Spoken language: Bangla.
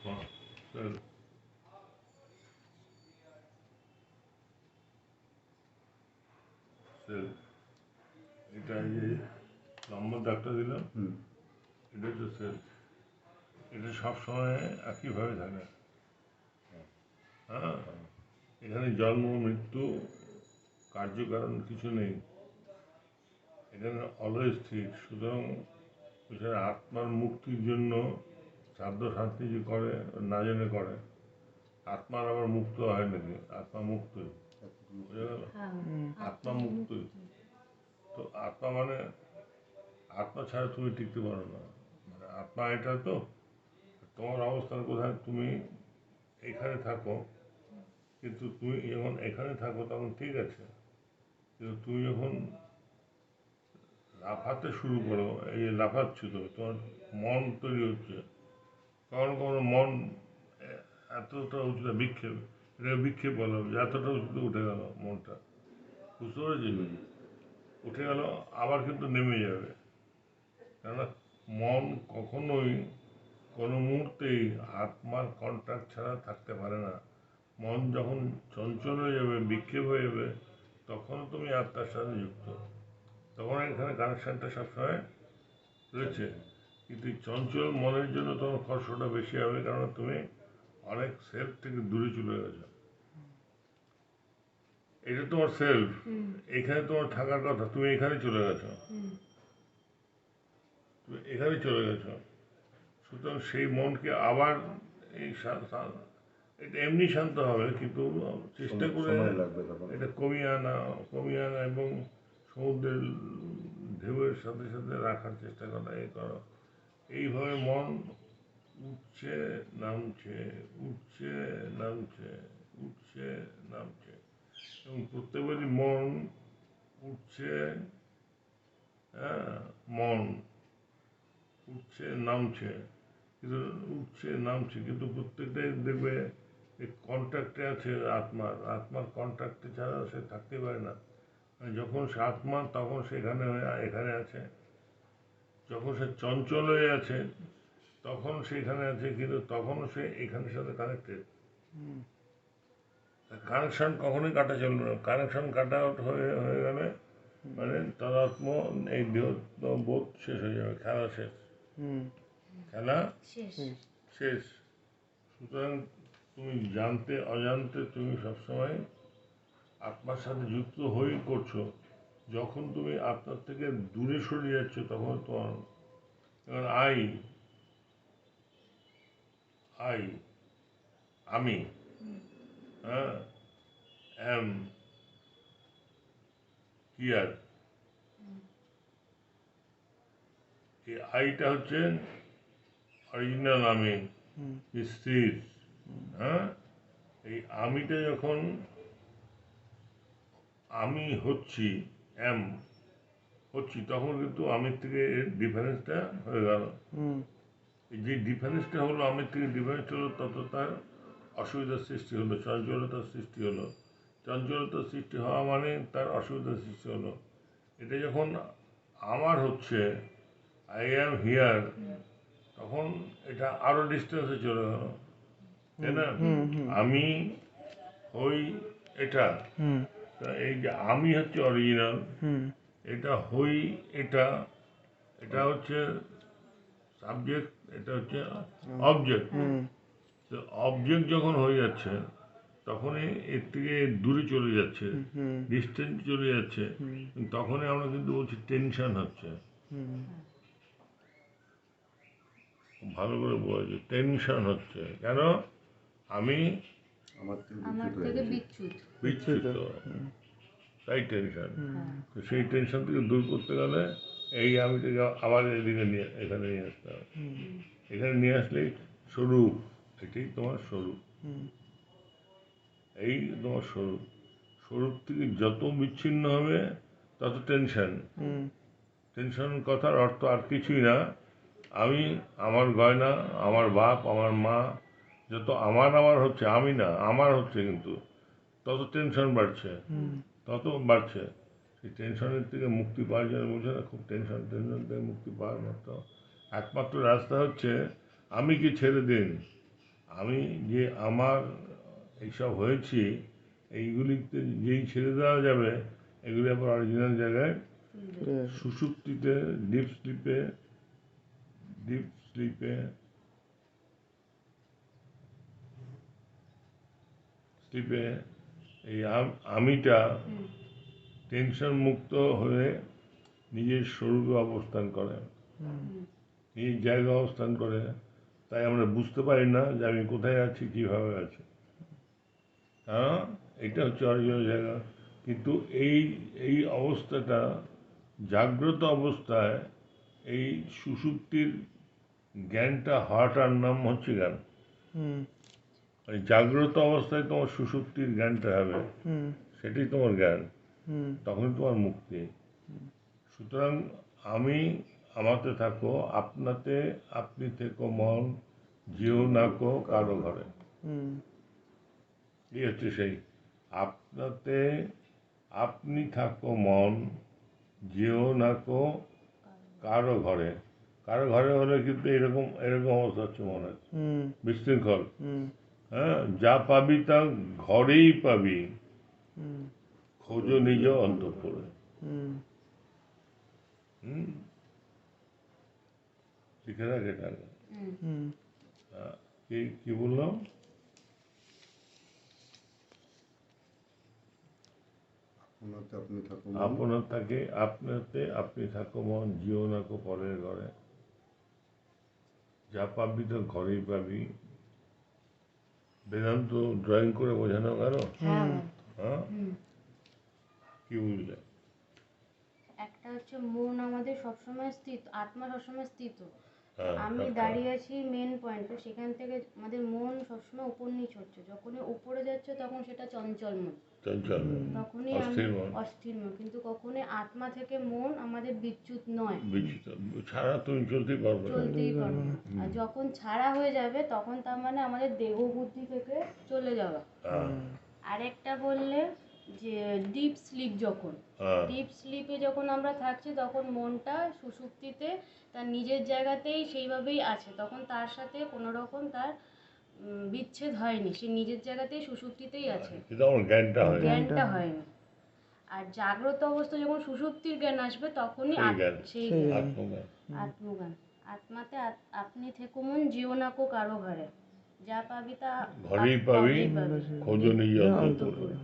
সেল সেল এটা যে নম্বর ডাক্তার দিলাম, এটা হচ্ছে সেল। এটা সবসময় একইভাবে থাকে। হ্যাঁ, এখানে জন্ম মৃত্যু কার্যকারণ কিছু নেই, এখানে অলওয়েজ স্থির। সুতরাং এখানে আত্মার মুক্তির জন্য সাধ্য শান্তি যে করে না জেনে করে, আত্মার আবার মুক্ত হয় নাকি? আত্মা মুক্তই, বুঝে গেল? আত্মা মুক্তই। তো আত্মা মানে আত্মা ছাড়া তুমি টিকতে পারো না। মানে আত্মা এটা তো তোমার অবস্থান কোথায়, তুমি এখানে থাকো, কিন্তু তুমি যখন এখানে থাকো তখন ঠিক আছে, কিন্তু তুমি যখন লাফাতে শুরু করো, এই যে লাফাচ্ছ তো, তোমার মন তৈরি হচ্ছে, কখনো কখনো মন এতটা উঁচুতে বিক্ষেপ, এটাকে বিক্ষেপ বলা হবে, এতটা উঁচুতে উঠে গেল মনটা, বুঝতে পেরেছি? উঠে গেল আবার কিন্তু নেমে যাবে, কেননা মন কখনোই কোনো মুহূর্তেই আত্মার কন্ট্যাক্ট ছাড়া থাকতে পারে না। মন যখন চঞ্চল হয়ে যাবে, বিক্ষেপ হয়ে যাবে, তখন তুমি আত্মার সাথে যুক্ত, তখন এখানে কানেকশানটা সবসময় রয়েছে। কিন্তু চঞ্চল মনের জন্য তোমার কষ্টটা বেশি হবে, কারণ তুমি অনেক সেলফ থেকে দূরে চলে গেছো। এটা তোমার সেলফ, এখানে তোমার থাকার কথা, তুমি এখানে চলে গেছো, তুমি এখানে চলে গেছো। সুতরাং সেই মনকে আবার এই এটা এমনি শান্ত হবে, কিন্তু চেষ্টা করে এটা কমিয়ে আনা এবং সমুদ্রের ঢেউয়ের সাথে সাথে রাখার চেষ্টা করা, এই করো। এইভাবে মন উঠছে নামছে, উঠছে নামছে, উঠছে নামছে, এবং প্রত্যেকবারই মন উঠছে, হ্যাঁ, মন উঠছে নামছে, কিন্তু উঠছে নামছে, কিন্তু প্রত্যেকটাই দেখবে এই কন্ট্যাক্টে আছে আত্মার কন্ট্যাক্টে ছাড়া সে থাকতে পারে না। যখন সে আত্মা, তখন সেখানে এখানে আছে, যখন সে চঞ্চল হয়ে আছে তখন সেখানে আছে, কিন্তু তখনও সে এখানের সাথে কানেক্টেড। কানেকশন কখনোই কাটা চলবে না, কানেকশন কাটা হয়ে হয়ে গেলে মানে তদাত্ম এই দেহ বোধ শেষ হয়ে যাবে, খেলা শেষ, খেলা শেষ। সুতরাং তুমি জানতে অজান্তে তুমি সবসময় আত্মার সাথে যুক্ত হয়েই করছো। যখন তুমি আত্মার থেকে দূরে সরে যাচ্ছ, তখন তোমার আই আই আমি, হ্যাঁ, এম হিয়ার, এই আইটা হচ্ছে অরিজিনাল আমি, স্থির। হ্যাঁ, এই আমিটা যখন আমি হচ্ছি, এম হচ্ছি, তখন কিন্তু আমির থেকে ডিফারেন্সটা হয়ে গেল। যে ডিফারেন্সটা হলো, আমির থেকে ডিফারেন্সটা হলো, তত তার অসুবিধার সৃষ্টি হলো, চঞ্চলতার সৃষ্টি হলো। চঞ্চলতার সৃষ্টি হওয়া মানে তার অসুবিধার সৃষ্টি হলো। এটা যখন আমার হচ্ছে, আই অ্যাম হিয়ার, তখন এটা আরো ডিস্টেন্সে চলে গেল, তাই না? আমি হই এটা, এই যে আমি হচ্ছে অরিজিনাল, এটা হই এটা, এটা হচ্ছে সাবজেক্ট, এটা হচ্ছে অবজেক্ট। তো অবজেক্ট যখন হয়ে যাচ্ছে, তখনই এর থেকে দূরে চলে যাচ্ছে, ডিস্টেন্স চলে যাচ্ছে, তখনই আমরা কিন্তু বলছি টেনশন হচ্ছে। ভালো করে বলেছে, টেনশন হচ্ছে কেন? আমি আমার থেকে বিচ্যুত, তাই টেনশন। তো সেই টেনশন থেকে দূর করতে গেলে এই আমি থেকে আবার এদিকে এখানে নিয়ে আসতে হবে। এখানে নিয়ে আসলেই স্বরূপ, এটাই তোমার স্বরূপ, এই তোমার স্বরূপ। স্বরূপ থেকে যত বিচ্ছিন্ন হবে তত টেনশন। টেনশনের কথার অর্থ আর কিছুই না, আমি, আমার গয়না, আমার বাপ, আমার মা, যত আমার হচ্ছে, আমি না আমার হচ্ছে, কিন্তু তত টেনশন বাড়ছে, তত বাড়ছে। সেই টেনশনের থেকে মুক্তি পাওয়ার জন্য বলছে না, খুব টেনশন থেকে মুক্তি পাওয়ার মতো একমাত্র রাস্তা হচ্ছে আমি কি ছেড়ে দিন, আমি যে আমার এইসব হয়েছে এইগুলিতে যেই ছেড়ে দেওয়া যাবে এগুলি আবার অরিজিনাল জায়গায় সুষুপ্তিতে ডিপ স্লিপে স্লিপে এই আমিটা টেনশন মুক্ত হয়ে নিজের স্বরূপে অবস্থান করে, নিজের জায়গায় অবস্থান করে। তাই আমরা বুঝতে পারি না যে আমি কোথায় আছি, কীভাবে আছি। হ্যাঁ, এটা হচ্ছে অরিজিনাল জায়গা। কিন্তু এই এই অবস্থাটা জাগ্রত অবস্থায় এই সুষুপ্তির জ্ঞানটা হওয়াটার নাম হচ্ছে জ্ঞান। মানে জাগ্রত অবস্থায় তোমার সুষুপ্তির জ্ঞানটা হবে, সেটাই তোমার জ্ঞান, তখনই তোমার মুক্তি। সুতরাং আমি আমাতে থাকো, আপনাতে আপনি থেকো মন, যেও নাকো কারো ঘরে। এই হচ্ছে সেই আপনাতে আপনি থাকো মন, যেও নাকো কারো ঘরে। কারো ঘরে হলে কিন্তু এরকম এরকম অবস্থা হচ্ছে মনে হচ্ছে বিশৃঙ্খল। হ্যাঁ, যা পাবি তা ঘরেই পাবি, খোঁজো নিজ অন্তঃপুরে। লিখে রাখ এটা। কি বললাম? আপনার থাকে আপনাতে আপনি থাকো মন, জিও নাকো পরের ঘরে। যা পাবি তো ঘরেই পাবি। বেদান্ত ড্রয়িং করে বোঝানো গেল? হ্যাঁ, কি বুঝলে? একটা হচ্ছে মন আমাদের সবসময় স্থিত, আত্মা সবসময় স্থিত। আমি দাঁড়িয়ে আছি মেন পয়েন্টে, সেখান থেকে আমাদের মন সবসময় উপর নিচ হচ্ছে। যখনই উপরে যাচ্ছে তখন সেটা চঞ্চল মন, তখনই অস্থির মন। কিন্তু কখনোই আত্মা থেকে মন আমাদের বিচ্যুত নয়, ছাড়া তুমি চলতেই পারবে না। আর যখন ছাড়া হয়ে যাবে তখন তার মানে আমাদের দেহ বুদ্ধি থেকে চলে যাওয়া। আরেকটা বললে যে ডিপ স্লিপ, ডিপ স্লিপে যখন আমরা থাকছি তখন মনটা সুষুপ্তিতে তার নিজের জায়গাতেই সেইভাবেই আছে, তখন তার সাথে কোনো রকম তার বিচ্ছেদ হয়নি, সে নিজের জায়গাতেই সুষুপ্তিতেই আছে, জ্ঞানটা হয়নি। আর জাগ্রত অবস্থা যখন সুষুপ্তির জ্ঞান আসবে তখনই সেই আত্মজ্ঞান। আত্মাতে আপনি থেকো মন, যেও নাকো কারো ঘরে। যা পাবি তা ঘরেই পাবি, খোঁজো নিজ অন্তঃপুরে।